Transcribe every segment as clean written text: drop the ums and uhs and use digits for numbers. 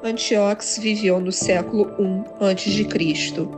Antíoco viveu no século I a.C.,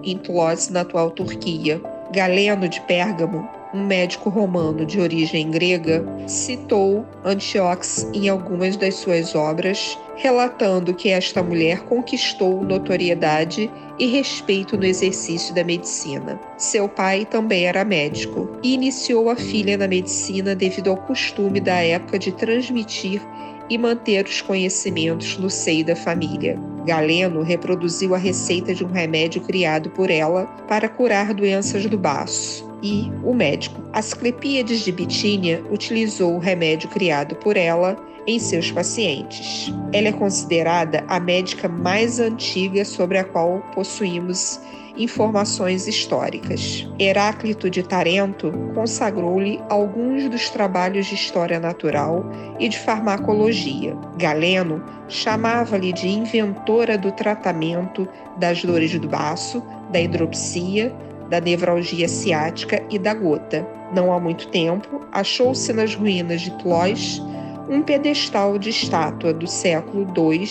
em Tlos, na atual Turquia. Galeno de Pérgamo, um médico romano de origem grega, citou Antíoco em algumas das suas obras, relatando que esta mulher conquistou notoriedade e respeito no exercício da medicina. Seu pai também era médico e iniciou a filha na medicina devido ao costume da época de transmitir e manter os conhecimentos no seio da família. Galeno reproduziu a receita de um remédio criado por ela para curar doenças do baço. E o médico Asclepíades de Bitínia utilizou o remédio criado por ela em seus pacientes. Ela é considerada a médica mais antiga sobre a qual possuímos informações históricas. Heráclito de Tarento consagrou-lhe alguns dos trabalhos de história natural e de farmacologia. Galeno chamava-lhe de inventora do tratamento das dores do baço, da hidropsia, da nevralgia ciática e da gota. Não há muito tempo, achou-se nas ruínas de Tlos um pedestal de estátua do século II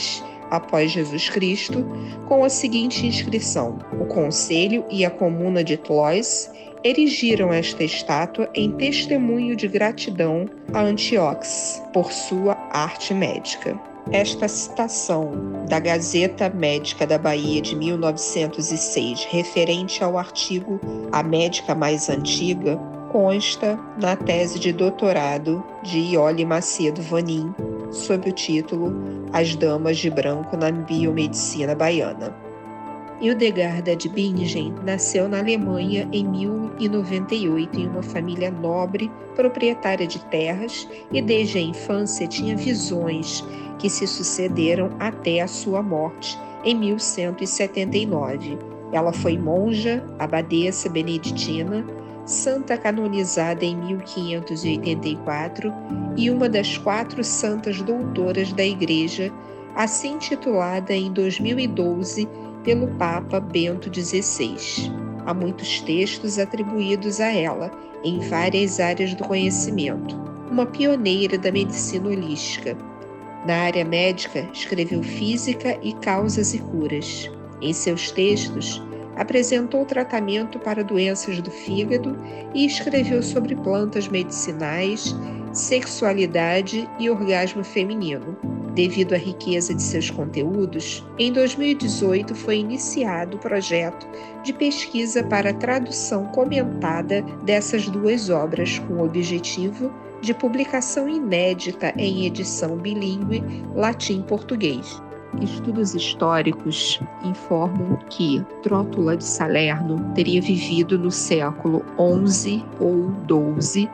após Jesus Cristo, com a seguinte inscrição: o Conselho e a Comuna de Tlos erigiram esta estátua em testemunho de gratidão a Antíoco por sua arte médica. Esta citação da Gazeta Médica da Bahia de 1906, referente ao artigo A Médica Mais Antiga, consta na tese de doutorado de Iole Macedo Vanin, sob o título As Damas de Branco na Biomedicina Baiana. Hildegard de Bingen nasceu na Alemanha em 1098 em uma família nobre, proprietária de terras, e desde a infância tinha visões que se sucederam até a sua morte em 1179. Ela foi monja, abadesa beneditina, santa canonizada em 1584 e uma das 4 santas doutoras da Igreja, assim titulada em 2012 pelo Papa Bento XVI. Há muitos textos atribuídos a ela em várias áreas do conhecimento. Uma pioneira da medicina holística. Na área médica, escreveu Física e Causas e Curas. Em seus textos, apresentou tratamento para doenças do fígado e escreveu sobre plantas medicinais, sexualidade e orgasmo feminino. Devido à riqueza de seus conteúdos, em 2018 foi iniciado o projeto de pesquisa para a tradução comentada dessas 2 obras, com o objetivo de publicação inédita em edição bilíngue latim-português. Estudos históricos informam que Trótula de Salerno teria vivido no século XI ou XII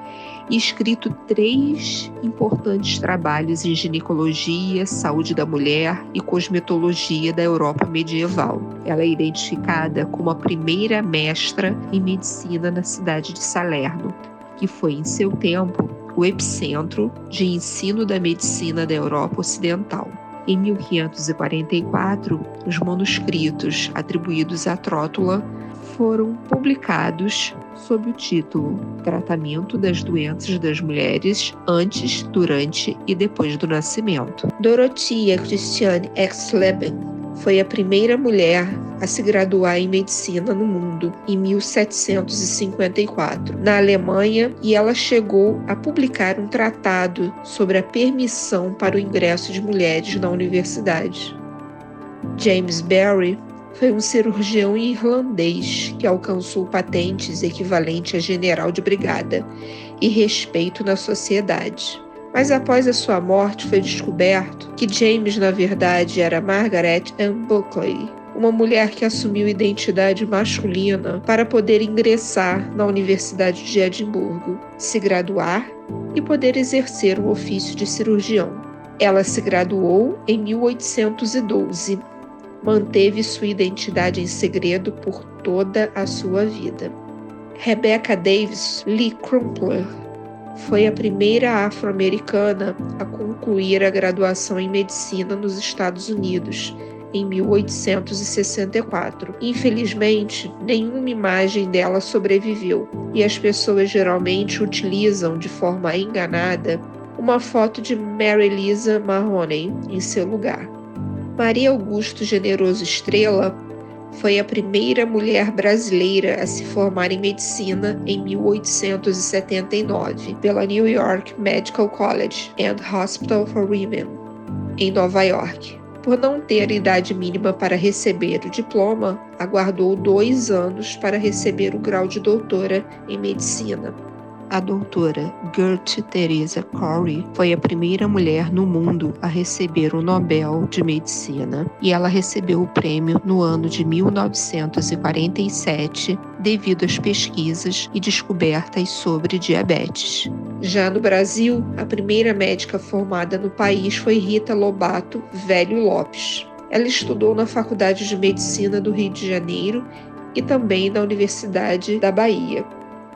e escrito 3 importantes trabalhos em ginecologia, saúde da mulher e cosmetologia da Europa medieval. Ela é identificada como a primeira mestra em medicina na cidade de Salerno, que foi, em seu tempo, o epicentro de ensino da medicina da Europa Ocidental. Em 1544, os manuscritos atribuídos a Trótula foram publicados sob o título Tratamento das Doenças das Mulheres antes, durante e depois do nascimento. Dorothea Christiane Exleben foi a primeira mulher a se graduar em medicina no mundo, em 1754, na Alemanha, e ela chegou a publicar um tratado sobre a permissão para o ingresso de mulheres na universidade. James Berry foi um cirurgião irlandês que alcançou patentes equivalentes a general de brigada e respeito na sociedade. Mas após a sua morte foi descoberto que James, na verdade, era Margaret Ann Buckley, uma mulher que assumiu identidade masculina para poder ingressar na Universidade de Edimburgo, se graduar e poder exercer o ofício de cirurgião. Ela se graduou em 1812. Manteve sua identidade em segredo por toda a sua vida. Rebecca Davis Lee Crumpler foi a primeira afro-americana a concluir a graduação em medicina nos Estados Unidos, em 1864. Infelizmente, nenhuma imagem dela sobreviveu, e as pessoas geralmente utilizam de forma enganada uma foto de Mary Lisa Mahoney em seu lugar. Maria Augusto Generoso Estrela foi a primeira mulher brasileira a se formar em medicina em 1879 pela New York Medical College and Hospital for Women, em Nova York. Por não ter idade mínima para receber o diploma, aguardou 2 anos para receber o grau de doutora em medicina. A doutora Gertrude Teresa Corey foi a primeira mulher no mundo a receber o Nobel de Medicina, e ela recebeu o prêmio no ano de 1947 devido às pesquisas e descobertas sobre diabetes. Já no Brasil, a primeira médica formada no país foi Rita Lobato Velho Lopes. Ela estudou na Faculdade de Medicina do Rio de Janeiro e também na Universidade da Bahia,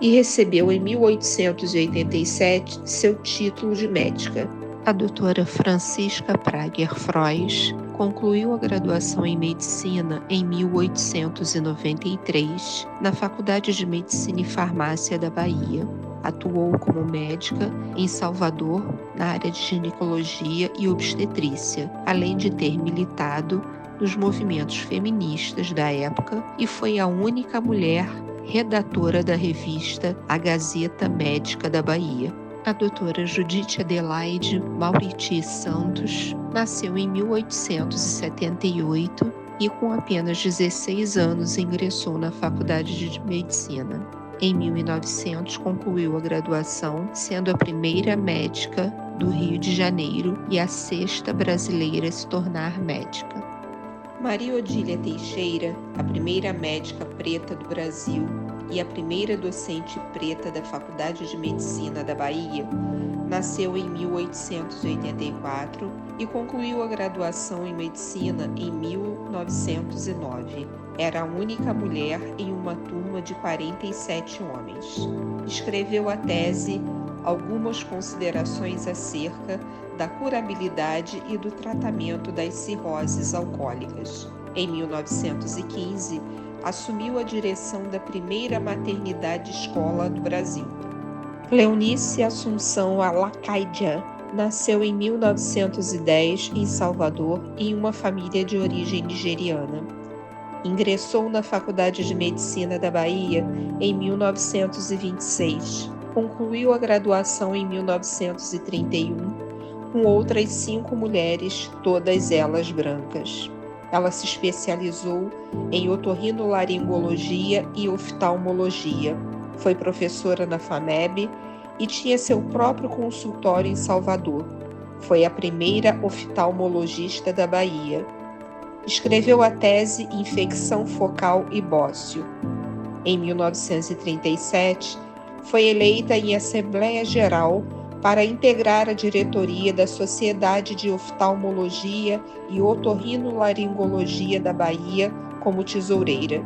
e recebeu em 1887 seu título de médica. A doutora Francisca Prager Frois concluiu a graduação em medicina em 1893 na Faculdade de Medicina e Farmácia da Bahia. Atuou como médica em Salvador na área de ginecologia e obstetrícia, além de ter militado nos movimentos feministas da época, e foi a única mulher redatora da revista A Gazeta Médica da Bahia. A doutora Judite Adelaide Mauriti Santos nasceu em 1878 e com apenas 16 anos ingressou na Faculdade de Medicina. Em 1900 concluiu a graduação, sendo a primeira médica do Rio de Janeiro e a 6ª brasileira a se tornar médica. Maria Odília Teixeira, a primeira médica preta do Brasil e a primeira docente preta da Faculdade de Medicina da Bahia, nasceu em 1884 e concluiu a graduação em medicina em 1909. Era a única mulher em uma turma de 47 homens. Escreveu a tese Algumas considerações acerca da curabilidade e do tratamento das cirroses alcoólicas. Em 1915, assumiu a direção da primeira maternidade escola do Brasil. Leonice Assunção Alacaidia nasceu em 1910 em Salvador, em uma família de origem nigeriana. Ingressou na Faculdade de Medicina da Bahia em 1926. Concluiu a graduação em 1931, com outras 5 mulheres, todas elas brancas. Ela se especializou em otorrinolaringologia e oftalmologia. Foi professora na FAMEB e tinha seu próprio consultório em Salvador. Foi a primeira oftalmologista da Bahia. Escreveu a tese Infecção Focal e Bócio. Em 1937, foi eleita em Assembleia Geral para integrar a diretoria da Sociedade de Oftalmologia e Otorrinolaringologia da Bahia como tesoureira.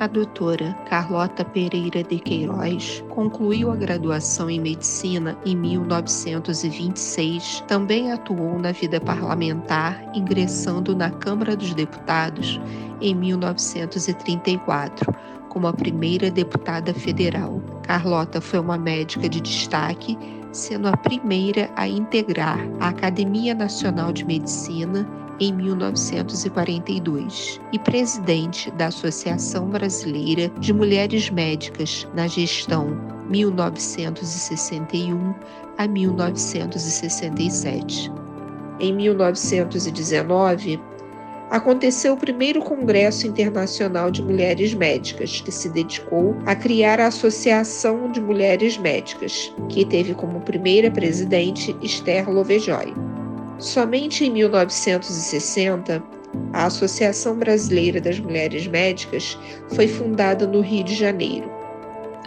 A doutora Carlota Pereira de Queiroz concluiu a graduação em medicina em 1926. Também atuou na vida parlamentar, ingressando na Câmara dos Deputados em 1934. Como a primeira deputada federal. Carlota foi uma médica de destaque, sendo a primeira a integrar a Academia Nacional de Medicina em 1942 e presidente da Associação Brasileira de Mulheres Médicas na gestão 1961 a 1967. Em 1919, aconteceu o primeiro Congresso Internacional de Mulheres Médicas, que se dedicou a criar a Associação de Mulheres Médicas, que teve como primeira presidente Esther Lovejoy. Somente em 1960, a Associação Brasileira das Mulheres Médicas foi fundada no Rio de Janeiro.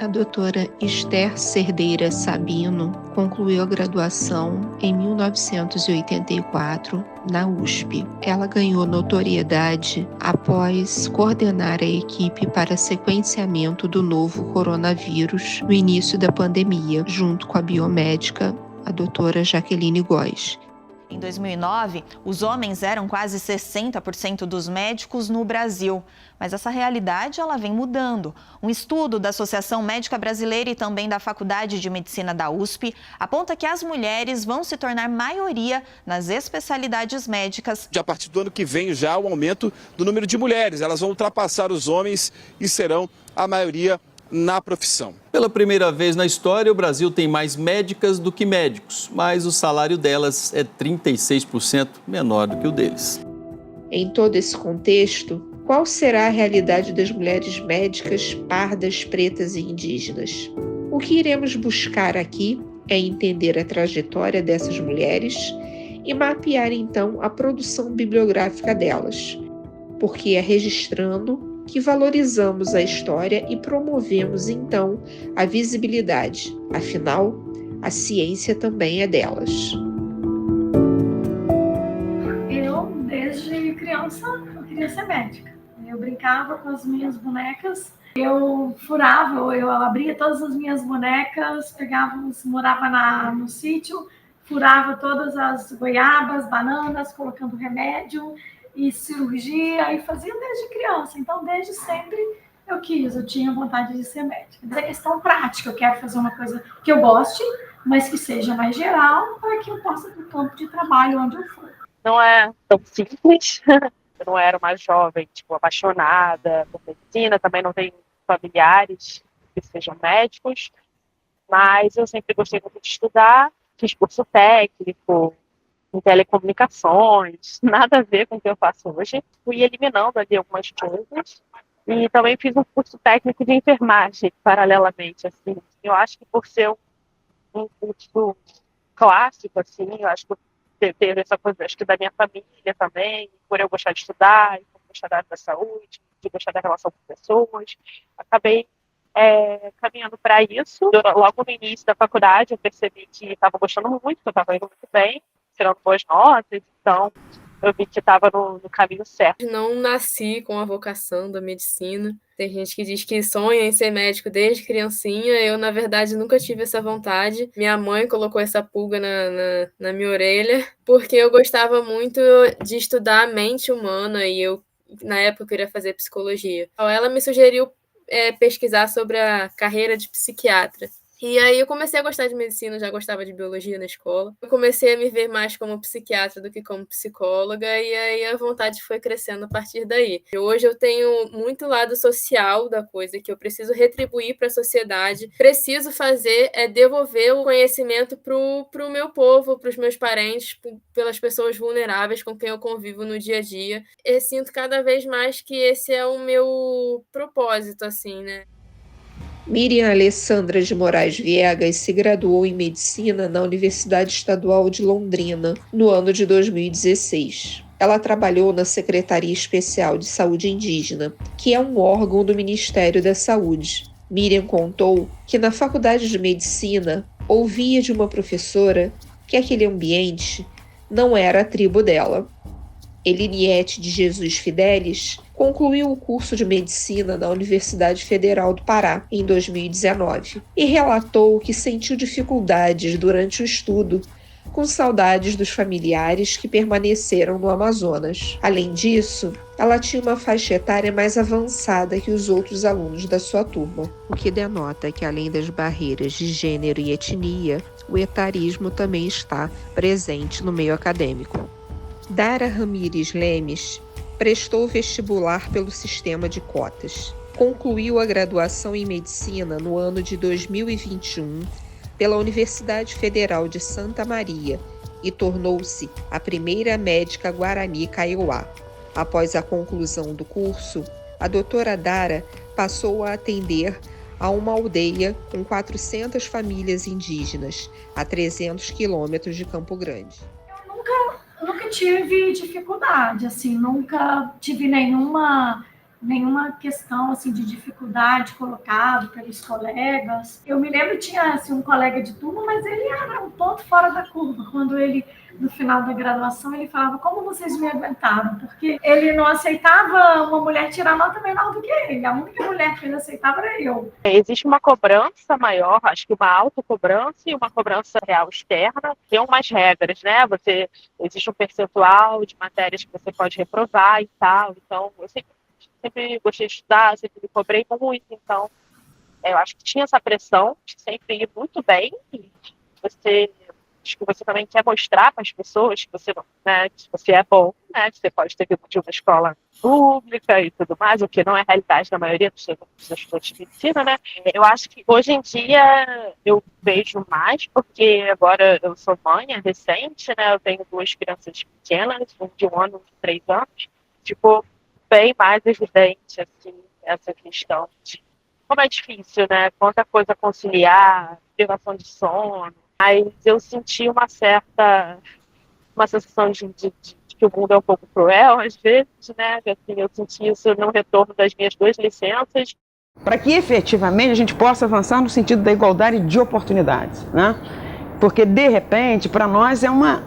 A doutora Esther Cerdeira Sabino concluiu a graduação em 1984 na USP. Ela ganhou notoriedade após coordenar a equipe para sequenciamento do novo coronavírus no início da pandemia, junto com a biomédica, a doutora Jaqueline Góes. Em 2009, os homens eram quase 60% dos médicos no Brasil. Mas essa realidade ela vem mudando. Um estudo da Associação Médica Brasileira e também da Faculdade de Medicina da USP aponta que as mulheres vão se tornar maioria nas especialidades médicas. A partir do ano que vem já o aumento do número de mulheres. Elas vão ultrapassar os homens e serão a maioria na profissão. Pela primeira vez na história, o Brasil tem mais médicas do que médicos, mas o salário delas é 36% menor do que o deles. Em todo esse contexto, qual será a realidade das mulheres médicas pardas, pretas e indígenas? O que iremos buscar aqui é entender a trajetória dessas mulheres e mapear então a produção bibliográfica delas, porque é registrando que valorizamos a história e promovemos, então, a visibilidade. Afinal, a ciência também é delas. Eu, desde criança, eu queria ser médica. Eu brincava com as minhas bonecas, eu furava, eu abria todas as minhas bonecas, morava no sítio, furava todas as goiabas, bananas, colocando remédio, e cirurgia, e fazia desde criança. Então, desde sempre eu tinha vontade de ser médica. Mas é questão prática, eu quero fazer uma coisa que eu goste, mas que seja mais geral, para que eu possa ir para o campo de trabalho onde eu for. Não é tão simples, eu não era uma jovem, apaixonada por medicina, também não tenho familiares que sejam médicos, mas eu sempre gostei muito de estudar, fiz curso técnico, em telecomunicações, nada a ver com o que eu faço hoje. Fui eliminando ali algumas coisas e também fiz um curso técnico de enfermagem paralelamente, assim. Eu acho que por ser um curso clássico, assim, eu acho que teve essa coisa, acho que da minha família também, por eu gostar de estudar, por gostar da área da saúde, de gostar da relação com pessoas, acabei caminhando para isso. Logo no início da faculdade, eu percebi que estava gostando muito, que eu estava indo muito bem, tirando boas notas, então eu vi que estava no caminho certo. Não nasci com a vocação da medicina. Tem gente que diz que sonha em ser médico desde criancinha. Eu, na verdade, nunca tive essa vontade. Minha mãe colocou essa pulga na minha orelha, porque eu gostava muito de estudar a mente humana e eu, na época, eu queria fazer psicologia. Ela me sugeriu pesquisar sobre a carreira de psiquiatra. E aí eu comecei a gostar de medicina, já gostava de biologia na escola. Eu comecei a me ver mais como psiquiatra do que como psicóloga, e aí a vontade foi crescendo a partir daí. E hoje eu tenho muito lado social da coisa, que eu preciso retribuir para a sociedade, preciso fazer devolver o conhecimento pro meu povo, para os meus parentes, pelas pessoas vulneráveis com quem eu convivo no dia a dia. Eu sinto cada vez mais que esse é o meu propósito, assim, né? Miriam Alessandra de Moraes Viegas se graduou em Medicina na Universidade Estadual de Londrina, no ano de 2016. Ela trabalhou na Secretaria Especial de Saúde Indígena, que é um órgão do Ministério da Saúde. Miriam contou que na Faculdade de Medicina ouvia de uma professora que aquele ambiente não era a tribo dela. Eliniete de Jesus Fidelis concluiu o curso de Medicina na Universidade Federal do Pará em 2019 e relatou que sentiu dificuldades durante o estudo, com saudades dos familiares que permaneceram no Amazonas. Além disso, ela tinha uma faixa etária mais avançada que os outros alunos da sua turma, o que denota que, além das barreiras de gênero e etnia, o etarismo também está presente no meio acadêmico. Dara Ramires Lemes prestou vestibular pelo sistema de cotas. Concluiu a graduação em Medicina no ano de 2021 pela Universidade Federal de Santa Maria e tornou-se a primeira médica Guarani Kaiowá. Após a conclusão do curso, a doutora Dara passou a atender a uma aldeia com 400 famílias indígenas, a 300 quilômetros de Campo Grande. Eu nunca tive dificuldade, assim, nunca tive nenhuma questão assim de dificuldade colocado pelos colegas. Eu me lembro que tinha assim, um colega de turma, mas ele era um ponto fora da curva. Quando ele no final da graduação, ele falava: como vocês me aguentaram? Porque ele não aceitava uma mulher tirar nota menor do que ele. A única mulher que ele aceitava era eu. Existe uma cobrança maior, acho que uma autocobrança e uma cobrança real externa. Tem umas regras, né? Existe um percentual de matérias que você pode reprovar e tal. Então, eu sempre gostei de estudar, sempre me cobrei muito. Então, eu acho que tinha essa pressão de sempre ir muito bem. Acho que você também quer mostrar para as pessoas que você, né, que você é bom, né, que você pode ter vindo de uma escola pública e tudo mais, o que não é a realidade da maioria dos estudantes de medicina, né? Eu acho que hoje em dia eu vejo mais, porque agora eu sou mãe, é recente, né? Eu tenho 2 crianças pequenas, um de 1 ano e um de 3 anos. Tipo, bem mais evidente, assim, essa questão de como é difícil, né? Quanta coisa conciliar, privação de sono. Mas eu senti uma sensação de que o mundo é um pouco cruel, às vezes, né? Assim, eu senti isso no retorno das minhas 2 licenças. Para que efetivamente a gente possa avançar no sentido da igualdade de oportunidades, né? Porque, de repente, para nós é uma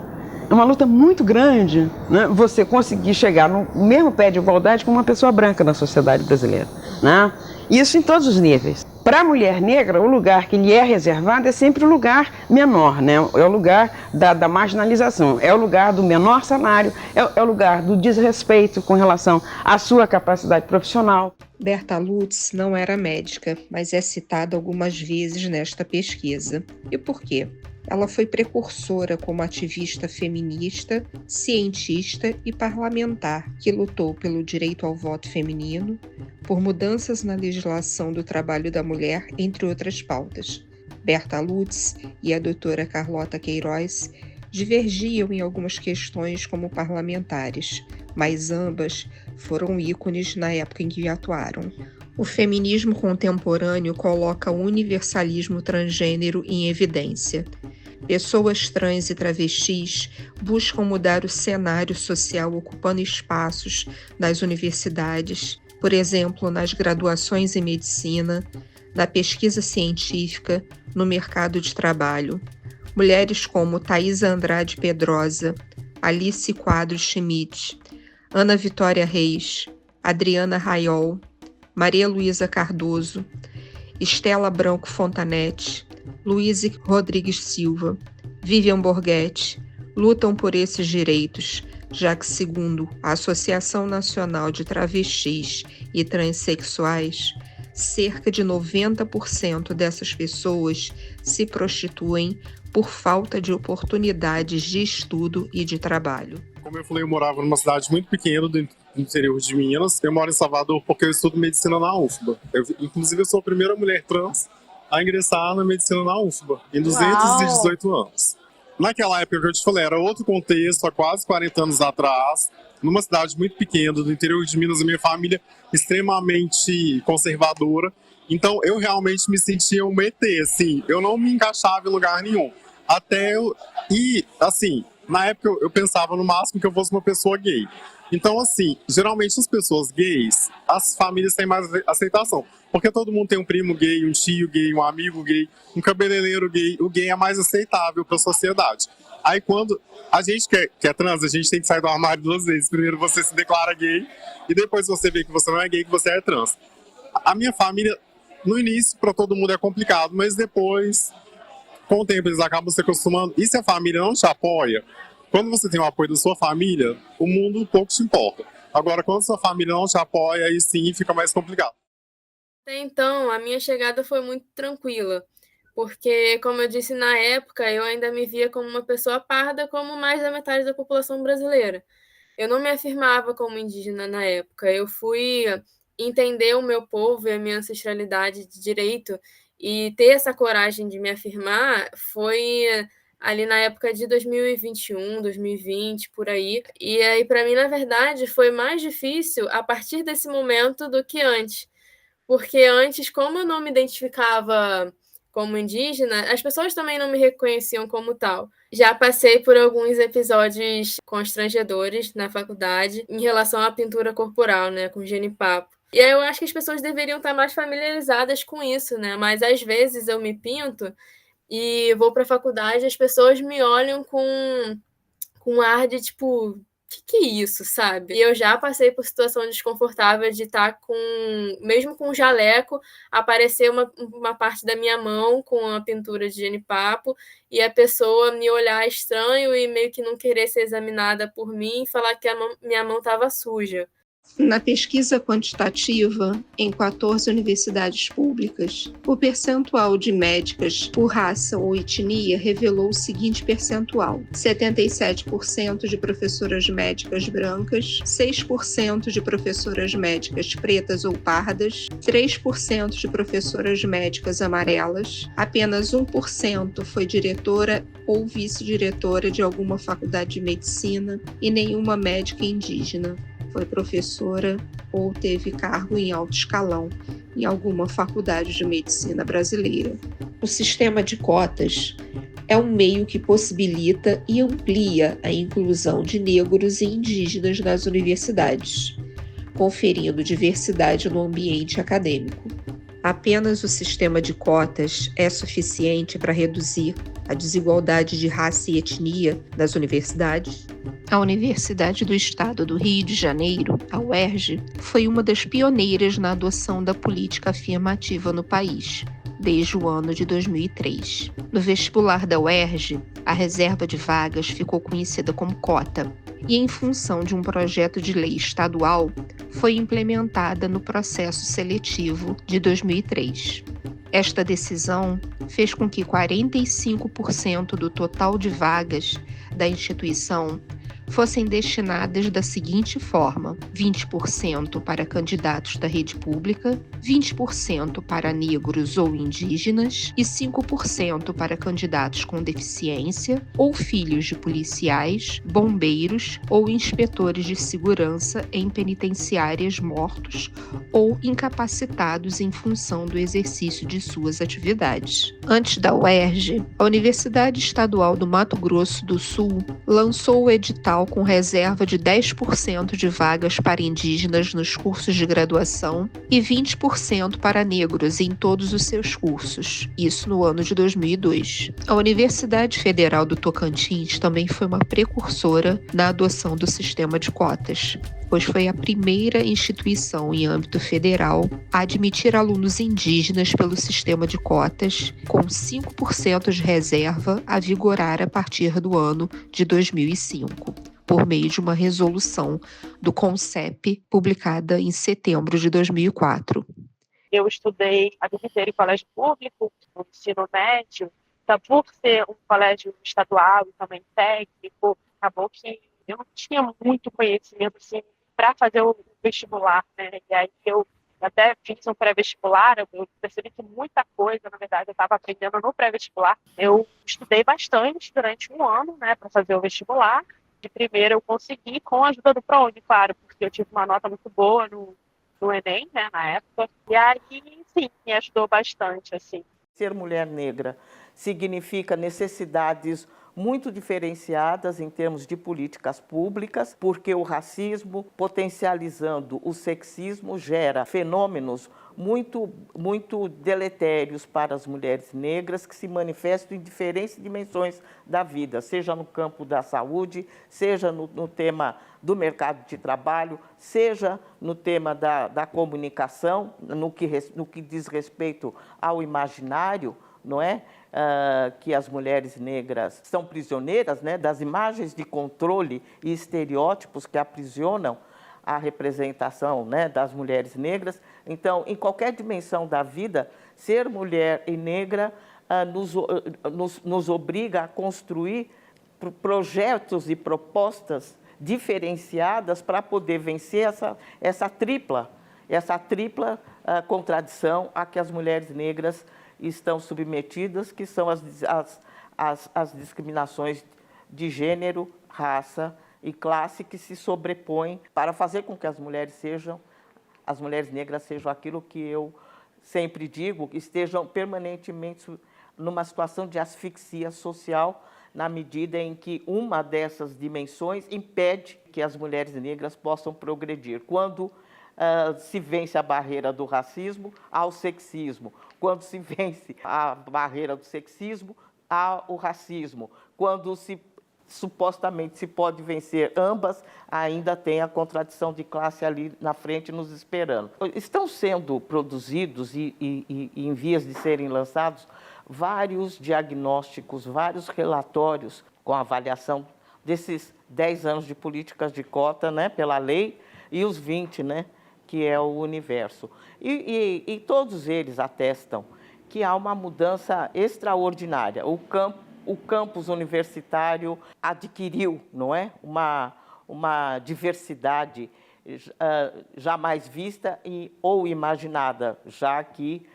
luta muito grande, né? Você conseguir chegar no mesmo pé de igualdade com uma pessoa branca na sociedade brasileira, né? Isso em todos os níveis. Para a mulher negra, o lugar que lhe é reservado é sempre o lugar menor, né? É o lugar da marginalização, é o lugar do menor salário, é o lugar do desrespeito com relação à sua capacidade profissional. Berta Lutz não era médica, mas é citada algumas vezes nesta pesquisa. E por quê? Ela foi precursora como ativista feminista, cientista e parlamentar, que lutou pelo direito ao voto feminino, por mudanças na legislação do trabalho da mulher, entre outras pautas. Berta Lutz e a doutora Carlota Queiroz divergiam em algumas questões como parlamentares, mas ambas foram ícones na época em que atuaram. O feminismo contemporâneo coloca o universalismo transgênero em evidência. Pessoas trans e travestis buscam mudar o cenário social ocupando espaços nas universidades, por exemplo, nas graduações em medicina, na pesquisa científica, no mercado de trabalho. Mulheres como Thaisa Andrade Pedrosa, Alice Quadros Schmidt, Ana Vitória Reis, Adriana Raiol, Maria Luísa Cardoso, Estela Branco Fontanete, Luíse Rodrigues Silva, Vivian Borghetti lutam por esses direitos, já que, segundo a Associação Nacional de Travestis e Transsexuais, cerca de 90% dessas pessoas se prostituem por falta de oportunidades de estudo e de trabalho. Como eu falei, eu morava numa cidade muito pequena do interior de Minas. Eu moro em Salvador porque eu estudo medicina na UFBA. Inclusive, eu sou a primeira mulher trans a ingressar na medicina na UFBA, em 218 anos. Naquela época que eu te falei, era outro contexto, há quase 40 anos atrás, numa cidade muito pequena do interior de Minas, a minha família extremamente conservadora. Então, eu realmente me sentia um ET, assim, eu não me encaixava em lugar nenhum. E, assim, na época eu pensava no máximo que eu fosse uma pessoa gay. Então, assim, geralmente as pessoas gays, as famílias têm mais aceitação. Porque todo mundo tem um primo gay, um tio gay, um amigo gay, um cabeleireiro gay. O gay é mais aceitável para a sociedade. Aí quando a gente que é trans, a gente tem que sair do armário 2 vezes. Primeiro você se declara gay e depois você vê que você não é gay, que você é trans. A minha família, no início, para todo mundo é complicado, mas depois, com o tempo, eles acabam se acostumando. E se a família não te apoia, quando você tem o apoio da sua família, o mundo pouco te importa. Agora, quando sua família não te apoia, aí sim fica mais complicado. Até então, a minha chegada foi muito tranquila, porque, como eu disse na época, eu ainda me via como uma pessoa parda, como mais da metade da população brasileira. Eu não me afirmava como indígena na época, eu fui entender o meu povo e a minha ancestralidade de direito, e ter essa coragem de me afirmar foi ali na época de 2021, 2020, por aí. E aí, para mim, na verdade, foi mais difícil a partir desse momento do que antes. Porque antes, como eu não me identificava como indígena, as pessoas também não me reconheciam como tal. Já passei por alguns episódios constrangedores na faculdade em relação à pintura corporal, né, com genipapo. E aí eu acho que as pessoas deveriam estar mais familiarizadas com isso, né? Mas às vezes eu me pinto e vou para a faculdade, as pessoas me olham com com um ar de tipo, que é isso, sabe? E eu já passei por situação desconfortável de estar mesmo com um jaleco, aparecer uma parte da minha mão com a pintura de genipapo e a pessoa me olhar estranho e meio que não querer ser examinada por mim e falar que minha mão estava suja. Na pesquisa quantitativa, em 14 universidades públicas, o percentual de médicas por raça ou etnia revelou o seguinte percentual: 77% de professoras médicas brancas, 6% de professoras médicas pretas ou pardas, 3% de professoras médicas amarelas, apenas 1% foi diretora ou vice-diretora de alguma faculdade de medicina e nenhuma médica indígena foi professora ou teve cargo em alto escalão em alguma faculdade de medicina brasileira. O sistema de cotas é um meio que possibilita e amplia a inclusão de negros e indígenas nas universidades, conferindo diversidade no ambiente acadêmico. Apenas o sistema de cotas é suficiente para reduzir a desigualdade de raça e etnia das universidades? A Universidade do Estado do Rio de Janeiro, a UERJ, foi uma das pioneiras na adoção da política afirmativa no país, desde o ano de 2003. No vestibular da UERJ, a reserva de vagas ficou conhecida como cota e, em função de um projeto de lei estadual, foi implementada no processo seletivo de 2003. Esta decisão fez com que 45% do total de vagas da instituição fossem destinadas da seguinte forma: 20% para candidatos da rede pública, 20% para negros ou indígenas e 5% para candidatos com deficiência ou filhos de policiais, bombeiros ou inspetores de segurança em penitenciárias mortos ou incapacitados em função do exercício de suas atividades. Antes da UERJ, a Universidade Estadual do Mato Grosso do Sul lançou o edital com reserva de 10% de vagas para indígenas nos cursos de graduação e 20% para negros em todos os seus cursos, isso no ano de 2002. A Universidade Federal do Tocantins também foi uma precursora na adoção do sistema de cotas, pois foi a primeira instituição em âmbito federal a admitir alunos indígenas pelo sistema de cotas, com 5% de reserva a vigorar a partir do ano de 2005. Por meio de uma resolução do CONCEP, publicada em setembro de 2004. Eu estudei a vida inteira em colégio público, no ensino médio, então, por ser um colégio estadual e também técnico, acabou que eu não tinha muito conhecimento assim, para fazer o vestibular, né? E aí eu até fiz um pré-vestibular, eu percebi que muita coisa, na verdade, eu estava aprendendo no pré-vestibular. Eu estudei bastante durante um ano, né, para fazer o vestibular. De primeira eu consegui com a ajuda do ProUni, claro, porque eu tive uma nota muito boa no Enem, né, na época. E aí, sim, me ajudou bastante, assim. Ser mulher negra significa necessidades muito diferenciadas em termos de políticas públicas, porque o racismo, potencializando o sexismo, gera fenômenos muito deletérios para as mulheres negras que se manifestam em diferentes dimensões da vida, seja no campo da saúde, seja no tema do mercado de trabalho, seja no tema da comunicação, no que diz respeito ao imaginário, não é? Que as mulheres negras são prisioneiras, né, das imagens de controle e estereótipos que aprisionam a representação, né, das mulheres negras. Então, em qualquer dimensão da vida, ser mulher e negra nos obriga a construir projetos e propostas diferenciadas para poder vencer essa tripla contradição a que as mulheres negras estão submetidas, que são as discriminações de gênero, raça e classe que se sobrepõem para fazer com que as mulheres negras sejam aquilo que eu sempre digo, estejam permanentemente numa situação de asfixia social, na medida em que uma dessas dimensões impede que as mulheres negras possam progredir. Quando se vence a barreira do racismo, há o sexismo. Quando se vence a barreira do sexismo, há o racismo. Quando se supostamente se pode vencer ambas, ainda tem a contradição de classe ali na frente nos esperando. Estão sendo produzidos e em vias de serem lançados vários diagnósticos, vários relatórios com avaliação desses 10 anos de políticas de cota, né, pela lei, e os 20, né, que é o universo. E todos eles atestam que há uma mudança extraordinária. O campus universitário adquiriu, não é, uma diversidade jamais vista ou imaginada, já que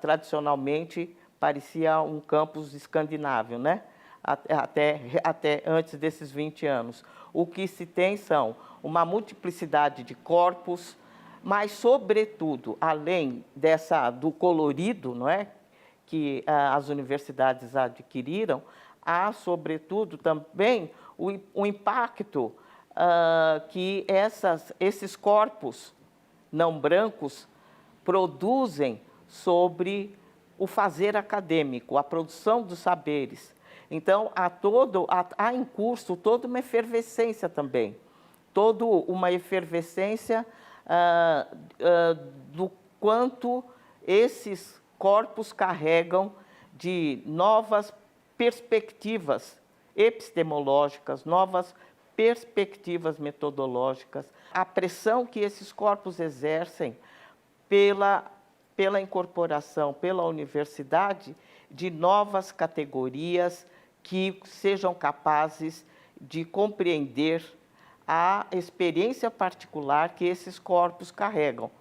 tradicionalmente parecia um campus escandinavo, né? Até antes desses 20 anos. O que se tem são uma multiplicidade de corpos, mas, sobretudo, além do colorido, não é, que as universidades adquiriram, há, sobretudo, também o impacto que esses corpos não brancos produzem sobre o fazer acadêmico, a produção dos saberes. Então, há em curso toda uma efervescência também, toda uma efervescência do quanto esses corpos carregam de novas perspectivas epistemológicas, novas perspectivas metodológicas, a pressão que esses corpos exercem pela incorporação, pela universidade, de novas categorias que sejam capazes de compreender a experiência particular que esses corpos carregam.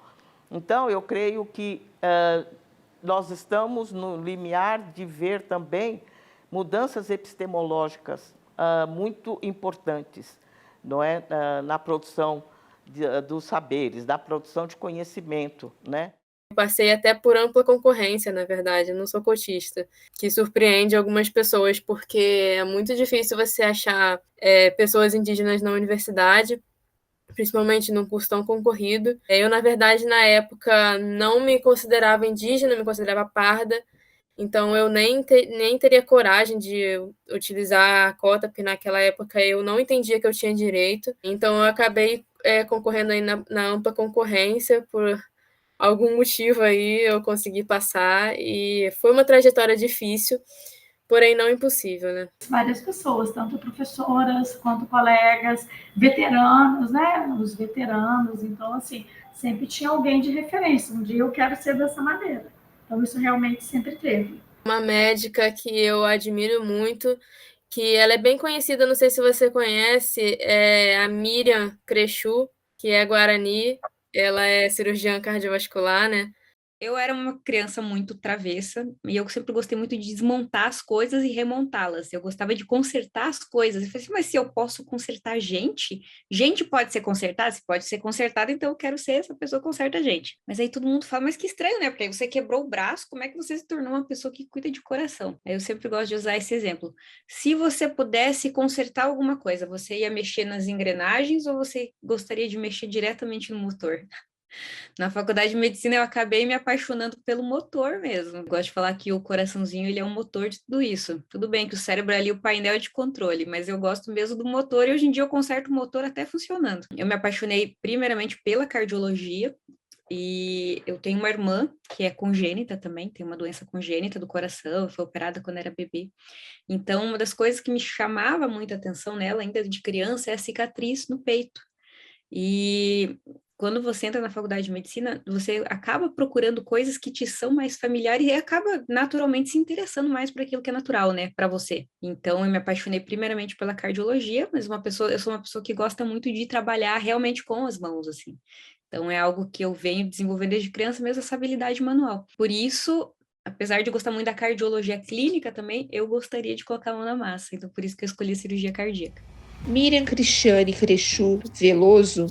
Então, eu creio que nós estamos no limiar de ver também mudanças epistemológicas muito importantes, não é? Na produção dos saberes, da produção de conhecimento, né? Passei até por ampla concorrência, na verdade, eu não sou cotista, que surpreende algumas pessoas, porque é muito difícil você achar pessoas indígenas na universidade, principalmente num curso tão concorrido. Eu, na verdade, na época, não me considerava indígena, me considerava parda, então eu nem teria coragem de utilizar a cota, porque naquela época eu não entendia que eu tinha direito. Então eu acabei concorrendo aí na ampla concorrência, por algum motivo aí eu consegui passar, e foi uma trajetória difícil, porém não impossível, né? Várias pessoas, tanto professoras quanto colegas, veteranos, né? Os veteranos, então assim, sempre tinha alguém de referência. Um dia eu quero ser dessa maneira. Então isso realmente sempre teve. Uma médica que eu admiro muito, que ela é bem conhecida, não sei se você conhece, é a Miriam Crechu, que é guarani. Ela é cirurgiã cardiovascular, né? Eu era uma criança muito travessa e eu sempre gostei muito de desmontar as coisas e remontá-las. Eu gostava de consertar as coisas. Eu falei assim, mas se eu posso consertar gente pode ser consertada? Se pode ser consertada, então eu quero ser essa pessoa que conserta a gente. Mas aí todo mundo fala, mas que estranho, né? Porque aí você quebrou o braço, como é que você se tornou uma pessoa que cuida de coração? Aí eu sempre gosto de usar esse exemplo. Se você pudesse consertar alguma coisa, você ia mexer nas engrenagens ou você gostaria de mexer diretamente no motor? Na faculdade de medicina eu acabei me apaixonando pelo motor mesmo. Eu gosto de falar que o coraçãozinho ele é um motor de tudo isso. Tudo bem que o cérebro é ali o painel de controle, mas eu gosto mesmo do motor e hoje em dia eu conserto o motor até funcionando. Eu me apaixonei primeiramente pela cardiologia e eu tenho uma irmã que é congênita também, tem uma doença congênita do coração, foi operada quando era bebê. Então uma das coisas que me chamava muita atenção nela ainda de criança é a cicatriz no peito. E quando você entra na faculdade de medicina, você acaba procurando coisas que te são mais familiares e acaba naturalmente se interessando mais por aquilo que é natural, né, para você. Então, eu me apaixonei primeiramente pela cardiologia, mas eu sou uma pessoa que gosta muito de trabalhar realmente com as mãos, assim. Então, é algo que eu venho desenvolvendo desde criança mesmo, essa habilidade manual. Por isso, apesar de gostar muito da cardiologia clínica também, eu gostaria de colocar a mão na massa. Então, por isso que eu escolhi a cirurgia cardíaca. Miriam Cristiane Crechu Veloso,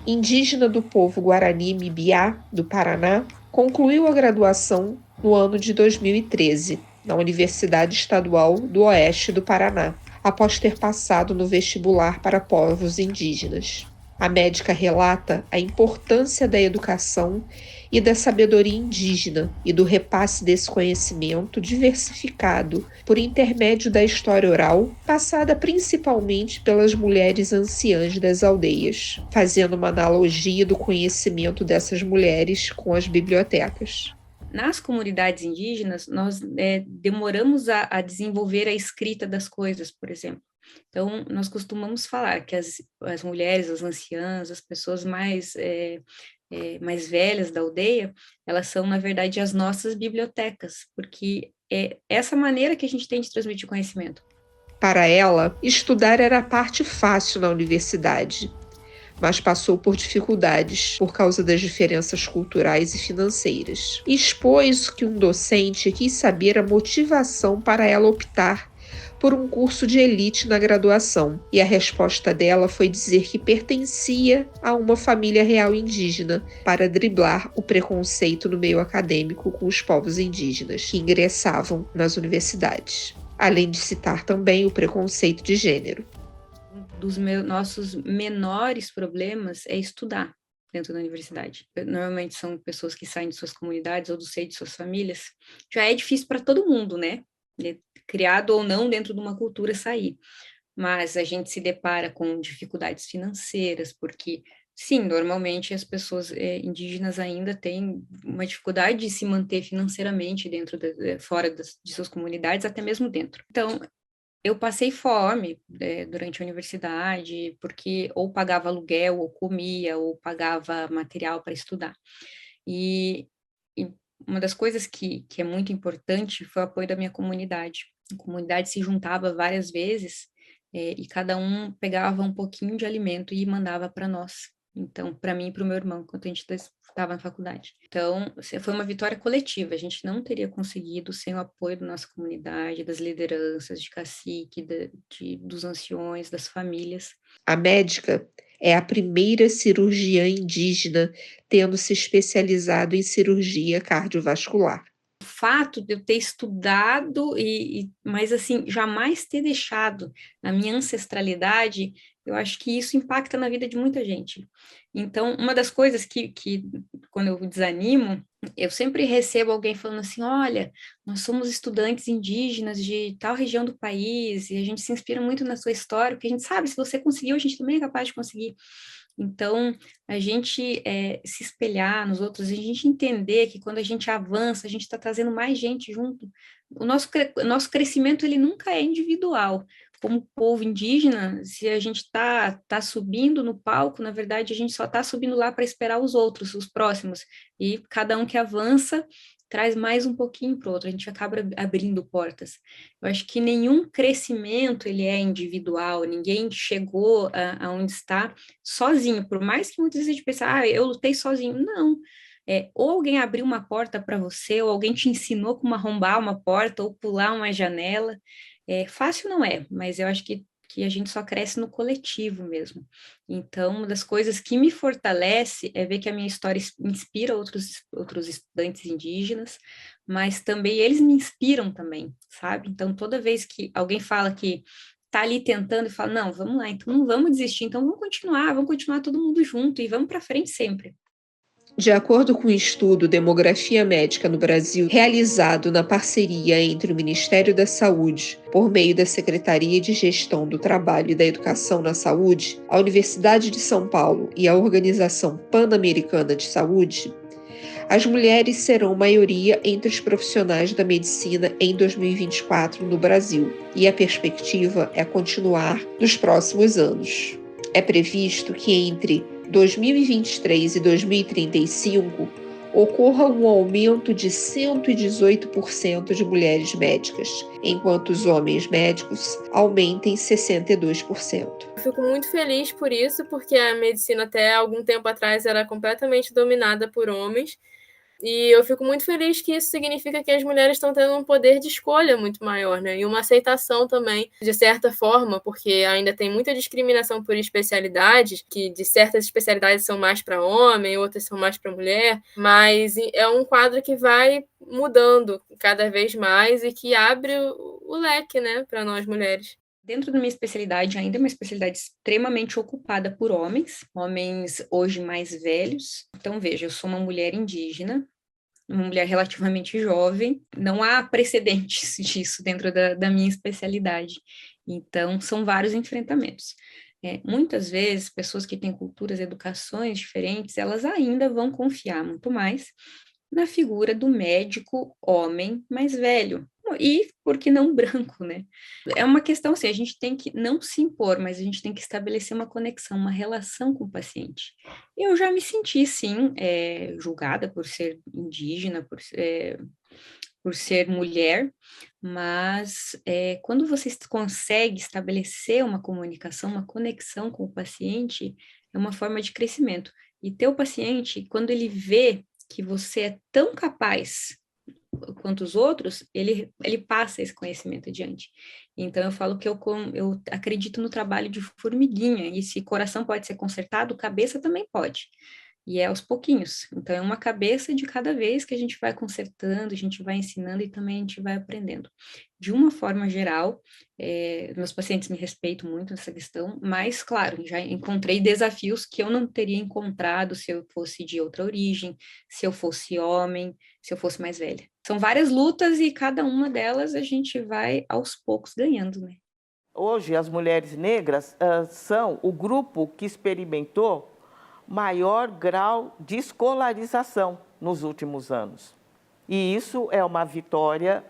indígena do povo Guarani Mibiá, do Paraná, concluiu a graduação no ano de 2013, na Universidade Estadual do Oeste do Paraná, após ter passado no vestibular para povos indígenas. A médica relata a importância da educação e da sabedoria indígena e do repasse desse conhecimento diversificado por intermédio da história oral, passada principalmente pelas mulheres anciãs das aldeias, fazendo uma analogia do conhecimento dessas mulheres com as bibliotecas. Nas comunidades indígenas, nós demoramos a desenvolver a escrita das coisas, por exemplo. Então, nós costumamos falar que as mulheres, as anciãs, as pessoas mais velhas da aldeia, elas são, na verdade, as nossas bibliotecas, porque é essa maneira que a gente tem de transmitir conhecimento. Para ela, estudar era a parte fácil na universidade, mas passou por dificuldades por causa das diferenças culturais e financeiras. Expôs que um docente quis saber a motivação para ela optar por um curso de elite na graduação, e a resposta dela foi dizer que pertencia a uma família real indígena para driblar o preconceito no meio acadêmico com os povos indígenas que ingressavam nas universidades, além de citar também o preconceito de gênero. Dos nossos menores problemas é estudar dentro da universidade. Normalmente são pessoas que saem de suas comunidades ou do seio de suas famílias. Já é difícil para todo mundo, né? Criado ou não dentro de uma cultura sair. Mas a gente se depara com dificuldades financeiras, porque, sim, normalmente as pessoas indígenas ainda têm uma dificuldade de se manter financeiramente fora de suas comunidades, até mesmo dentro. Então, eu passei fome durante a universidade, porque ou pagava aluguel, ou comia, ou pagava material para estudar. E uma das coisas que é muito importante foi o apoio da minha comunidade. A comunidade se juntava várias vezes e cada um pegava um pouquinho de alimento e mandava para nós. Então, para mim e para o meu irmão, quando a gente estava na faculdade. Então, foi uma vitória coletiva. A gente não teria conseguido sem o apoio da nossa comunidade, das lideranças, de cacique, dos anciões, das famílias. A médica é a primeira cirurgiã indígena tendo se especializado em cirurgia cardiovascular. O fato de eu ter estudado, mas assim, jamais ter deixado a minha ancestralidade, eu acho que isso impacta na vida de muita gente. Então, uma das coisas que quando eu desanimo, eu sempre recebo alguém falando assim, olha, nós somos estudantes indígenas de tal região do país, e a gente se inspira muito na sua história, porque a gente sabe, se você conseguiu, a gente também é capaz de conseguir. Então, a gente se espelhar nos outros, a gente entender que quando a gente avança, a gente está trazendo mais gente junto. O nosso crescimento, ele nunca é individual. Como povo indígena, se a gente está subindo no palco, na verdade, a gente só está subindo lá para esperar os outros, os próximos. E cada um que avança traz mais um pouquinho para o outro, a gente acaba abrindo portas. Eu acho que nenhum crescimento ele é individual, ninguém chegou aonde está sozinho, por mais que muitas vezes a gente pense, eu lutei sozinho. Não, ou alguém abriu uma porta para você, ou alguém te ensinou como arrombar uma porta, ou pular uma janela. Fácil não é, mas eu acho que a gente só cresce no coletivo mesmo. Então, uma das coisas que me fortalece é ver que a minha história inspira outros estudantes indígenas, mas também eles me inspiram também, sabe? Então, toda vez que alguém fala que está ali tentando e fala, não, vamos lá, então não vamos desistir, então vamos continuar todo mundo junto e vamos para frente sempre. De acordo com o estudo Demografia Médica no Brasil, realizado na parceria entre o Ministério da Saúde, por meio da Secretaria de Gestão do Trabalho e da Educação na Saúde, a Universidade de São Paulo e a Organização Pan-Americana de Saúde, as mulheres serão maioria entre os profissionais da medicina em 2024 no Brasil, e a perspectiva é continuar nos próximos anos. É previsto que entre 2023 e 2035 ocorra um aumento de 118% de mulheres médicas, enquanto os homens médicos aumentem 62%. Eu fico muito feliz por isso, porque a medicina até algum tempo atrás era completamente dominada por homens. E eu fico muito feliz que isso significa que as mulheres estão tendo um poder de escolha muito maior, né? E uma aceitação também, de certa forma, porque ainda tem muita discriminação por especialidades, que de certas especialidades são mais para homem, outras são mais para mulher, mas é um quadro que vai mudando cada vez mais e que abre o leque, né, para nós mulheres. Dentro da minha especialidade, ainda é uma especialidade extremamente ocupada por homens hoje mais velhos. Então, veja, eu sou uma mulher indígena, uma mulher relativamente jovem, não há precedentes disso dentro da minha especialidade. Então, são vários enfrentamentos. Muitas vezes, pessoas que têm culturas, educações diferentes, elas ainda vão confiar muito mais na figura do médico homem mais velho, e, por que não, branco, né? É uma questão assim, a gente tem que não se impor, mas a gente tem que estabelecer uma conexão, uma relação com o paciente. Eu já me senti, sim, julgada por ser indígena, por ser mulher, mas quando você consegue estabelecer uma comunicação, uma conexão com o paciente, é uma forma de crescimento. E ter o paciente, quando ele vê que você é tão capaz quanto os outros, ele passa esse conhecimento adiante. Então, eu falo que eu acredito no trabalho de formiguinha, e se coração pode ser consertado, cabeça também pode. E é aos pouquinhos. Então, é uma cabeça de cada vez que a gente vai consertando, a gente vai ensinando e também a gente vai aprendendo. De uma forma geral, meus pacientes me respeitam muito nessa questão, mas, claro, já encontrei desafios que eu não teria encontrado se eu fosse de outra origem, se eu fosse homem, se eu fosse mais velha. São várias lutas e cada uma delas a gente vai, aos poucos, ganhando, né? Hoje, as mulheres negras são o grupo que experimentou maior grau de escolarização nos últimos anos. E isso é uma vitória,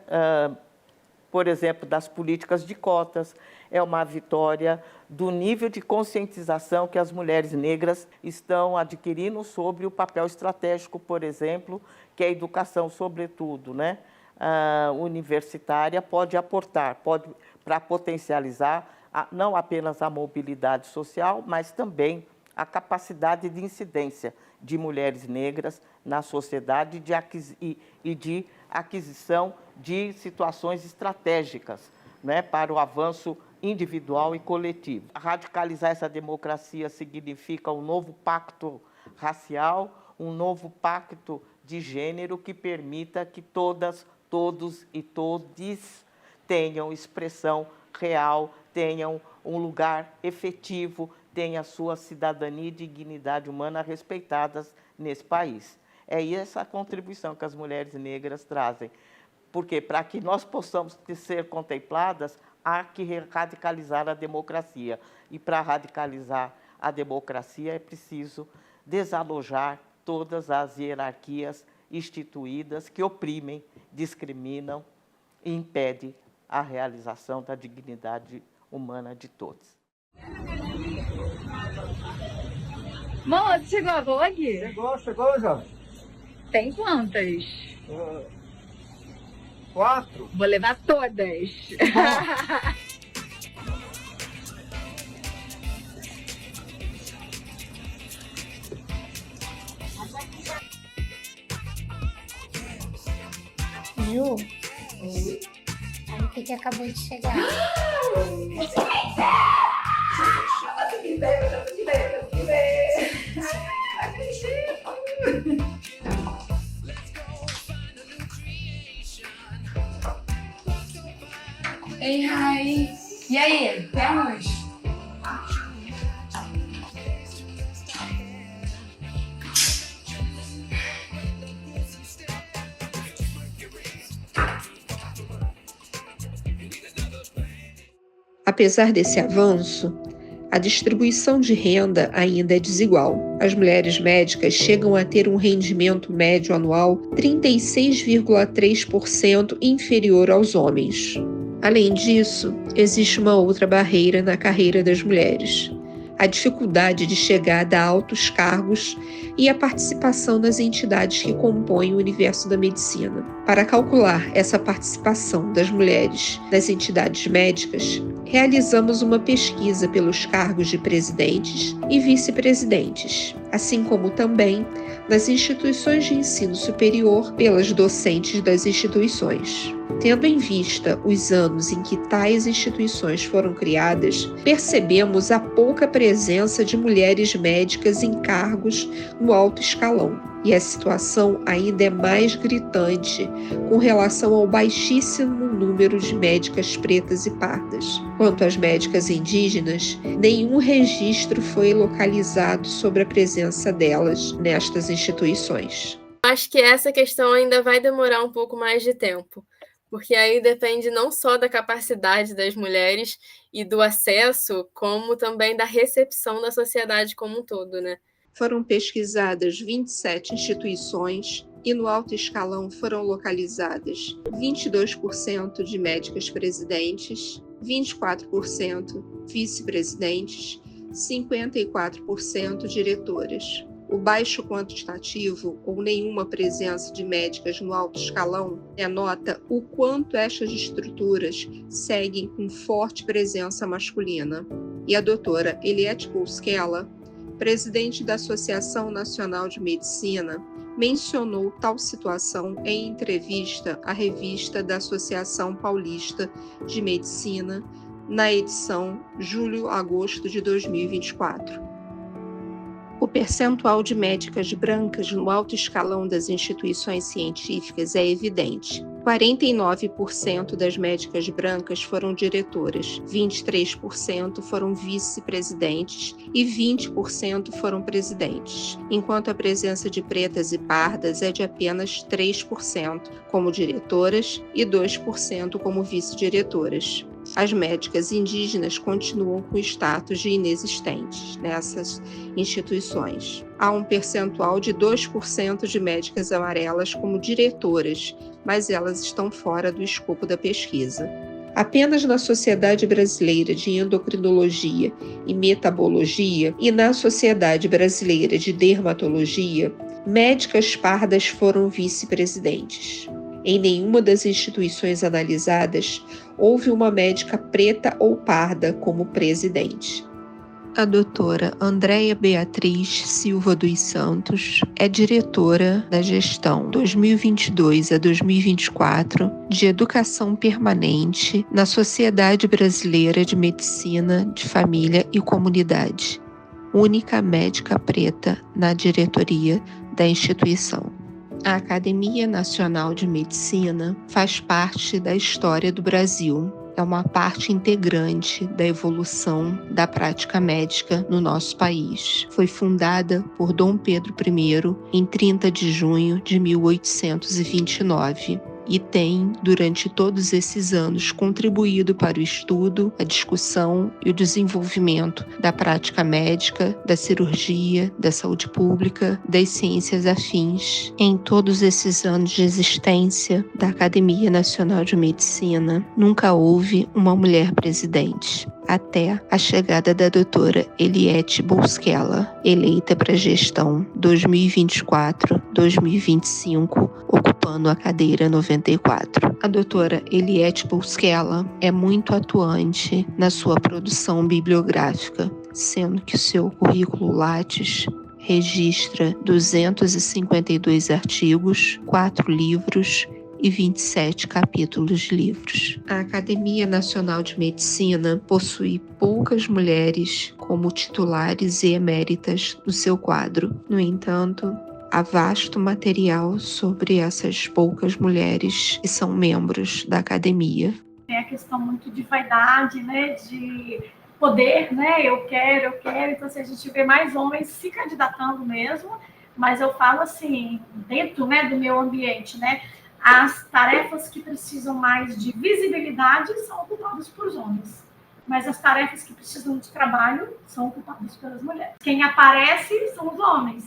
por exemplo, das políticas de cotas, é uma vitória do nível de conscientização que as mulheres negras estão adquirindo sobre o papel estratégico, por exemplo, que a educação, sobretudo, né, universitária, pode aportar, para potencializar não apenas a mobilidade social, mas também a capacidade de incidência de mulheres negras na sociedade e de aquisição de situações estratégicas, né, para o avanço individual e coletivo. Radicalizar essa democracia significa um novo pacto racial, um novo pacto de gênero que permita que todas, todos e todes tenham expressão real, tenham um lugar efetivo, tenham a sua cidadania e dignidade humana respeitadas nesse país. É essa contribuição que as mulheres negras trazem. Porque, para que nós possamos ser contempladas, há que radicalizar a democracia. E, para radicalizar a democracia, é preciso desalojar todas as hierarquias instituídas que oprimem, discriminam e impedem a realização da dignidade humana de todos. Moço, chegou a Vogue? Chegou já. Tem quantas? 4. Vou levar todas. Ju? Oi? Aí o que acabou de chegar? Ei, Rai. E aí, temos? Apesar desse avanço, a distribuição de renda ainda é desigual. As mulheres médicas chegam a ter um rendimento médio anual 36,3% inferior aos homens. Além disso, existe uma outra barreira na carreira das mulheres: a dificuldade de chegada a altos cargos e a participação nas entidades que compõem o universo da medicina. Para calcular essa participação das mulheres nas entidades médicas, realizamos uma pesquisa pelos cargos de presidentes e vice-presidentes, assim como também nas instituições de ensino superior pelas docentes das instituições. Tendo em vista os anos em que tais instituições foram criadas, percebemos a pouca presença de mulheres médicas em cargos no alto escalão. E a situação ainda é mais gritante com relação ao baixíssimo número de médicas pretas e pardas. Quanto às médicas indígenas, nenhum registro foi localizado sobre a presença delas nestas instituições. Acho que essa questão ainda vai demorar um pouco mais de tempo, porque aí depende não só da capacidade das mulheres e do acesso, como também da recepção da sociedade como um todo, né? Foram pesquisadas 27 instituições e no alto escalão foram localizadas 22% de médicas presidentes, 24% vice-presidentes, 54% diretoras. O baixo quantitativo ou nenhuma presença de médicas no alto escalão denota o quanto estas estruturas seguem com forte presença masculina. E a doutora Eliette Bousquela, presidente da Associação Nacional de Medicina, mencionou tal situação em entrevista à revista da Associação Paulista de Medicina, na edição julho-agosto de 2024. O percentual de médicas brancas no alto escalão das instituições científicas é evidente. 49% das médicas brancas foram diretoras, 23% foram vice-presidentes e 20% foram presidentes, enquanto a presença de pretas e pardas é de apenas 3% como diretoras e 2% como vice-diretoras. As médicas indígenas continuam com o status de inexistentes nessas instituições. Há um percentual de 2% de médicas amarelas como diretoras, mas elas estão fora do escopo da pesquisa. Apenas na Sociedade Brasileira de Endocrinologia e Metabologia e na Sociedade Brasileira de Dermatologia, médicas pardas foram vice-presidentes. Em nenhuma das instituições analisadas houve uma médica preta ou parda como presidente. A doutora Andréia Beatriz Silva dos Santos é diretora da gestão 2022 a 2024 de Educação Permanente na Sociedade Brasileira de Medicina de Família e Comunidade, única médica preta na diretoria da instituição. A Academia Nacional de Medicina faz parte da história do Brasil. É uma parte integrante da evolução da prática médica no nosso país. Foi fundada por Dom Pedro I em 30 de junho de 1829. E tem, durante todos esses anos, contribuído para o estudo, a discussão e o desenvolvimento da prática médica, da cirurgia, da saúde pública, das ciências afins. Em todos esses anos de existência da Academia Nacional de Medicina, nunca houve uma mulher presidente, até a chegada da doutora Eliette Bousquela, eleita para a gestão 2024-2025, ocupando a cadeira 94. A doutora Eliette Bousquela é muito atuante na sua produção bibliográfica, sendo que o seu currículo Lattes registra 252 artigos, 4 livros e 27 capítulos de livros. A Academia Nacional de Medicina possui poucas mulheres como titulares e eméritas no seu quadro. No entanto, há vasto material sobre essas poucas mulheres que são membros da academia. Tem a questão muito de vaidade, né, de poder, né, eu quero, então assim, a gente vê mais homens se candidatando mesmo, mas eu falo assim, dentro, né, do meu ambiente, né, as tarefas que precisam mais de visibilidade são ocupadas por homens, mas as tarefas que precisam de trabalho são ocupadas pelas mulheres. Quem aparece são os homens,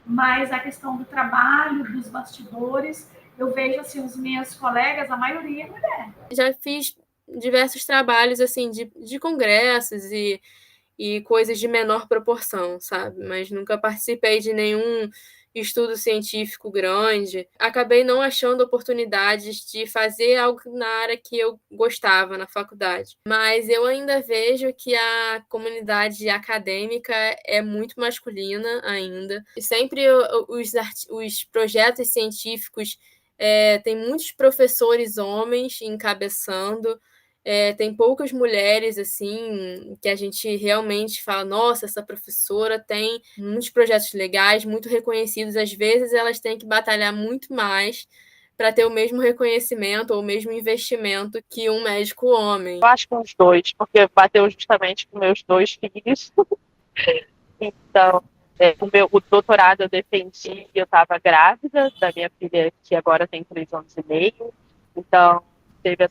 mas a questão do trabalho, dos bastidores, eu vejo assim, os meus colegas, a maioria é mulher. Já fiz diversos trabalhos assim de congressos e coisas de menor proporção, sabe? Mas nunca participei de nenhum estudo científico grande. Acabei não achando oportunidades de fazer algo na área que eu gostava na faculdade. Mas eu ainda vejo que a comunidade acadêmica é muito masculina ainda. E sempre os projetos científicos tem muitos professores homens encabeçando, tem poucas mulheres, assim, que a gente realmente fala, nossa, essa professora tem muitos projetos legais, muito reconhecidos, às vezes elas têm que batalhar muito mais para ter o mesmo reconhecimento ou o mesmo investimento que um médico homem. Eu acho que os dois, porque bateu justamente com meus 2 filhos. Então, o doutorado eu defendi, eu estava grávida da minha filha, que agora tem 3 anos e meio. Então, teve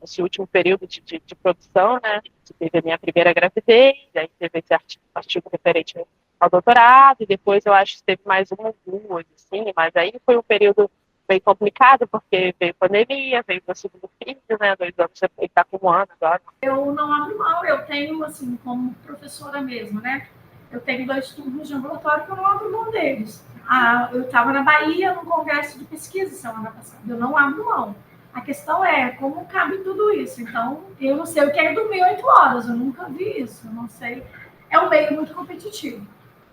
esse último período de produção, né? Teve a minha primeira gravidez, aí teve esse artigo referente ao doutorado, e depois eu acho que teve mais uma ou 2, assim, mas aí foi um período bem complicado, porque veio pandemia, veio meu segundo filho, né? 2 anos, ele está com 1 ano agora. Eu não abro mão, eu tenho, assim, como professora mesmo, né? Eu tenho 2 turnos de ambulatório que eu não abro mão deles. Eu estava na Bahia, num congresso de pesquisa semana passada, eu não abro mão. A questão é como cabe tudo isso. Então, eu não sei, eu quero dormir 8 horas, eu nunca vi isso, eu não sei. É um meio muito competitivo.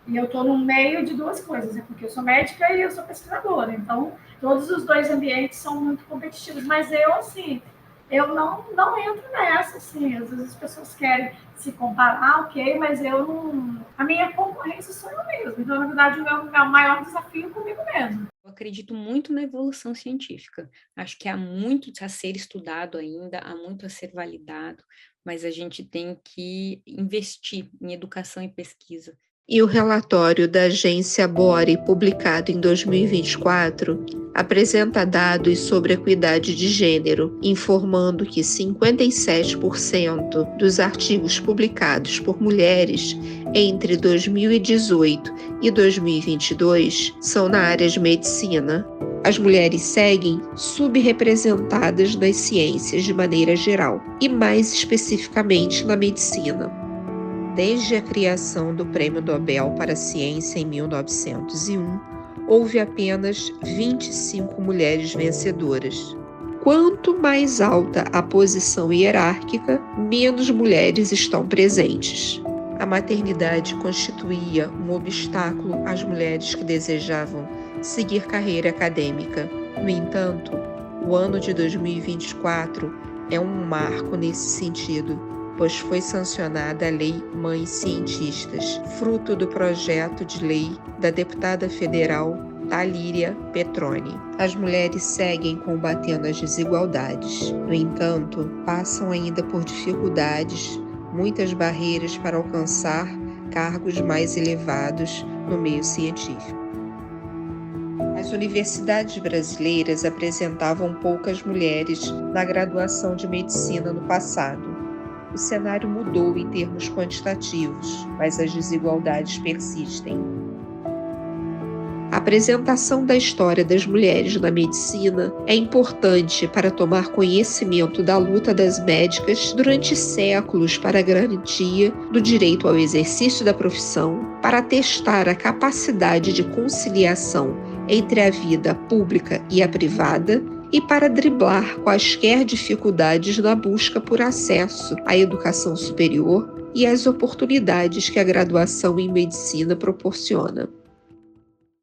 E eu estou no meio de 2 coisas, é porque eu sou médica e eu sou pesquisadora. Então, todos os 2 ambientes são muito competitivos. Mas eu, assim, eu não entro nessa, assim. Às vezes as pessoas querem se comparar, ok, mas eu não... A minha concorrência sou eu mesma. Então, na verdade, o meu maior desafio é comigo mesmo. Eu acredito muito na evolução científica. Acho que há muito a ser estudado ainda, há muito a ser validado, mas a gente tem que investir em educação e pesquisa. E o relatório da agência Bore, publicado em 2024, apresenta dados sobre equidade de gênero, informando que 57% dos artigos publicados por mulheres entre 2018 e 2022 são na área de medicina. As mulheres seguem subrepresentadas nas ciências de maneira geral, e mais especificamente na medicina. Desde a criação do Prêmio Nobel para a Ciência em 1901, houve apenas 25 mulheres vencedoras. Quanto mais alta a posição hierárquica, menos mulheres estão presentes. A maternidade constituía um obstáculo às mulheres que desejavam seguir carreira acadêmica. No entanto, o ano de 2024 é um marco nesse sentido, pois foi sancionada a Lei Mães Cientistas, fruto do projeto de lei da deputada federal Talíria Petroni. As mulheres seguem combatendo as desigualdades. No entanto, passam ainda por dificuldades, muitas barreiras para alcançar cargos mais elevados no meio científico. As universidades brasileiras apresentavam poucas mulheres na graduação de medicina no passado. O cenário mudou em termos quantitativos, mas as desigualdades persistem. A apresentação da história das mulheres na medicina é importante para tomar conhecimento da luta das médicas durante séculos para a garantia do direito ao exercício da profissão, para testar a capacidade de conciliação entre a vida pública e a privada, e para driblar quaisquer dificuldades na busca por acesso à educação superior e às oportunidades que a graduação em medicina proporciona.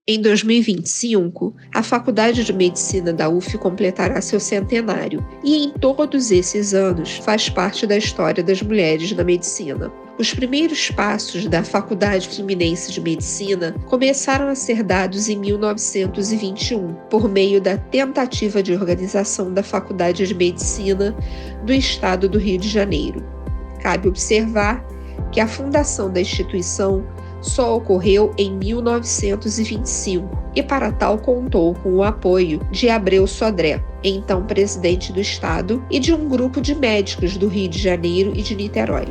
Em 2025, a Faculdade de Medicina da UF completará seu centenário e, em todos esses anos, faz parte da história das mulheres na medicina. Os primeiros passos da Faculdade Fluminense de Medicina começaram a ser dados em 1921, por meio da tentativa de organização da Faculdade de Medicina do Estado do Rio de Janeiro. Cabe observar que a fundação da instituição só ocorreu em 1925 e para tal contou com o apoio de Abreu Sodré, então presidente do Estado, e de um grupo de médicos do Rio de Janeiro e de Niterói.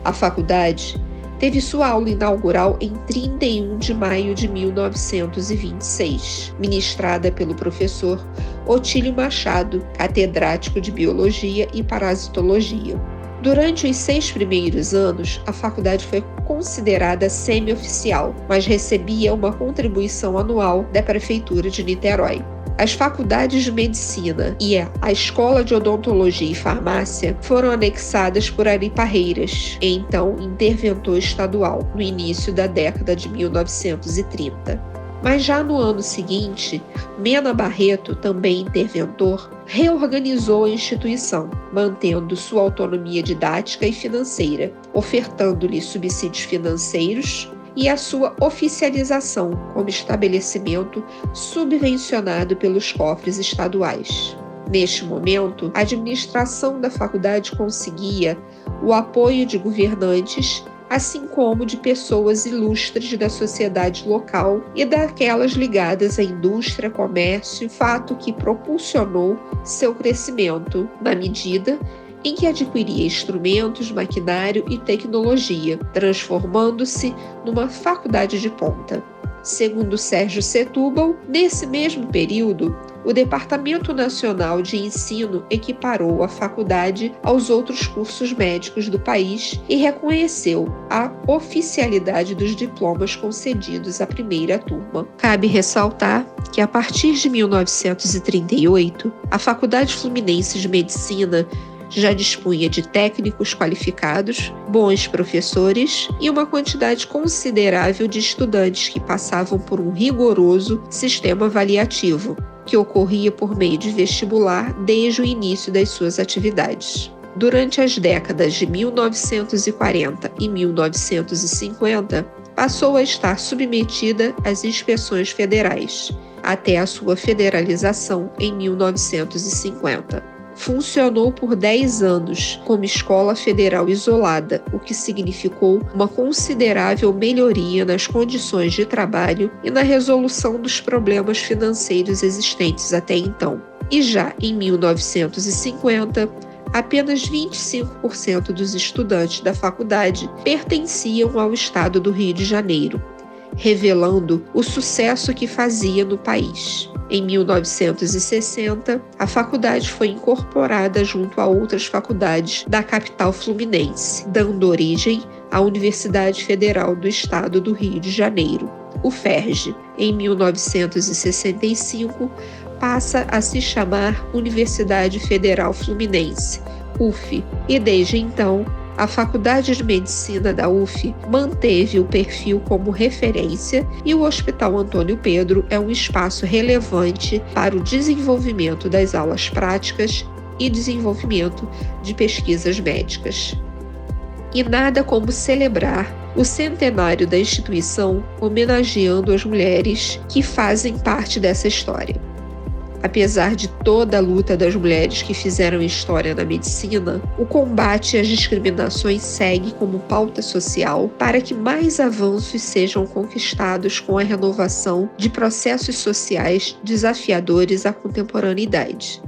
A faculdade teve sua aula inaugural em 31 de maio de 1926, ministrada pelo professor Otílio Machado, catedrático de Biologia e Parasitologia. Durante os 6 primeiros anos, a faculdade foi considerada semi-oficial, mas recebia uma contribuição anual da Prefeitura de Niterói. As faculdades de Medicina e a Escola de Odontologia e Farmácia foram anexadas por Ari Parreiras, então interventor estadual, no início da década de 1930. Mas já no ano seguinte, Mena Barreto, também interventor, reorganizou a instituição, mantendo sua autonomia didática e financeira, ofertando-lhe subsídios financeiros e a sua oficialização como estabelecimento subvencionado pelos cofres estaduais. Neste momento, a administração da faculdade conseguia o apoio de governantes, assim como de pessoas ilustres da sociedade local e daquelas ligadas à indústria, comércio, fato que propulsionou seu crescimento na medida em que adquiria instrumentos, maquinário e tecnologia, transformando-se numa faculdade de ponta. Segundo Sérgio Setúbal, nesse mesmo período, o Departamento Nacional de Ensino equiparou a faculdade aos outros cursos médicos do país e reconheceu a oficialidade dos diplomas concedidos à primeira turma. Cabe ressaltar que, a partir de 1938, a Faculdade Fluminense de Medicina já dispunha de técnicos qualificados, bons professores e uma quantidade considerável de estudantes que passavam por um rigoroso sistema avaliativo, que ocorria por meio de vestibular desde o início das suas atividades. Durante as décadas de 1940 e 1950, passou a estar submetida às inspeções federais, até a sua federalização em 1950. Funcionou por 10 anos como escola federal isolada, o que significou uma considerável melhoria nas condições de trabalho e na resolução dos problemas financeiros existentes até então. E já em 1950, apenas 25% dos estudantes da faculdade pertenciam ao estado do Rio de Janeiro, revelando o sucesso que fazia no país. Em 1960, a faculdade foi incorporada junto a outras faculdades da capital fluminense, dando origem à Universidade Federal do Estado do Rio de Janeiro, UFERJ. Em 1965, passa a se chamar Universidade Federal Fluminense, UF, e desde então, a Faculdade de Medicina da UF manteve o perfil como referência e o Hospital Antônio Pedro é um espaço relevante para o desenvolvimento das aulas práticas e desenvolvimento de pesquisas médicas. E nada como celebrar o centenário da instituição homenageando as mulheres que fazem parte dessa história. Apesar de toda a luta das mulheres que fizeram história na medicina, o combate às discriminações segue como pauta social para que mais avanços sejam conquistados com a renovação de processos sociais desafiadores à contemporaneidade.